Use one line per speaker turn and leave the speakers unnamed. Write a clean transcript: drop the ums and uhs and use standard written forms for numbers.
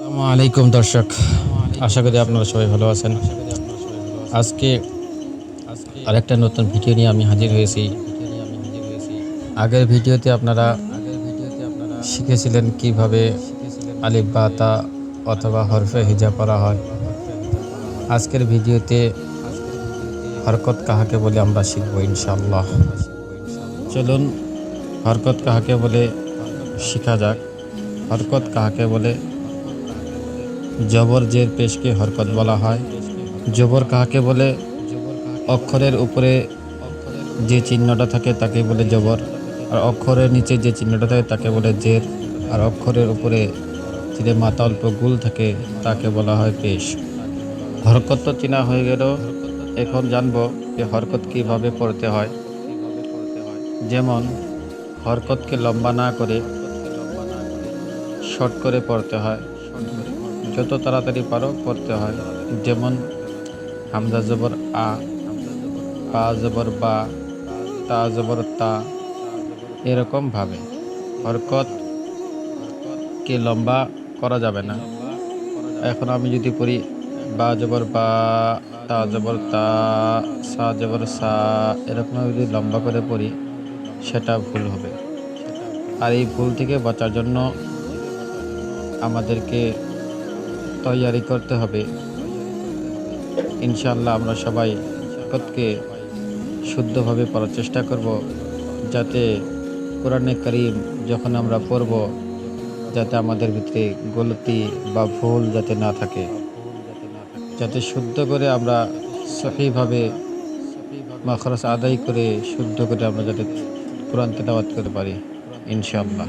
আসসালামু আলাইকুম দর্শক, আশা করি আপনারা সবাই ভালো আছেন। আজকে আরেকটা নতুন ভিডিও নিয়ে আমি হাজির হয়েছি। আগের ভিডিওতে আপনারা শিখেছিলেন কিভাবে আলিফ বা তা অথবা হরফে হিজা পড়া হয়। আজকের ভিডিওতে হরকত কাহাকে বলে আমরা শিখব ইনশাআল্লাহ। চলুন হরকত কাহাকে বলে শিখা যাক। হরকত কাহাকে বলে? জবর জের পেশকে হরকত বলা হয়। জবর কাহাকে বলে? অক্ষরের উপরে যে চিহ্নটা থাকে তাকে বলে জবর, আর অক্ষরের নিচে যে চিহ্নটা থাকে তাকে বলে জের, আর অক্ষরের উপরে যে মাথা অল্প গুল থাকে তাকে বলা হয় পেশ। হরকত তো চেনা হয়ে গেল, এখন জানবো যে হরকত কিভাবে পড়তে হয়। যেমন হরকতকে লম্বা না করে শর্ট করে পড়তে হয়, যত তাড়াতাড়ি পারো পড়তে হয়। যেমন হামজা জবর আ, বা জবর বা, তা জবর তা, এরকম ভাবে হরকতকে লম্বা করা যাবে না। এখন আমি যদি পড়ি বা জবর বা, তা জবর তা, সা জবর সা, এরকম যদি লম্বা করে পড়ি সেটা ভুল হবে। আর এই ভুল থেকে বাঁচার জন্য আমাদেরকে তৈয়ারি করতে হবে। ইনশাআল্লাহ আমরা সবাই হরকতকে শুদ্ধভাবে পড়ার চেষ্টা করব, যাতে কোরআনে কারীম যখন আমরা পড়ব যাতে আমাদের ভিতরে গলতি বা ভুল যাতে না থাকে, যাতে শুদ্ধ করে আমরা সহিভাবে মাখরাজ আদায় করে শুদ্ধ করে আমরা যাতে কোরআন তেলাওয়াত করতে পারি ইনশাআল্লাহ।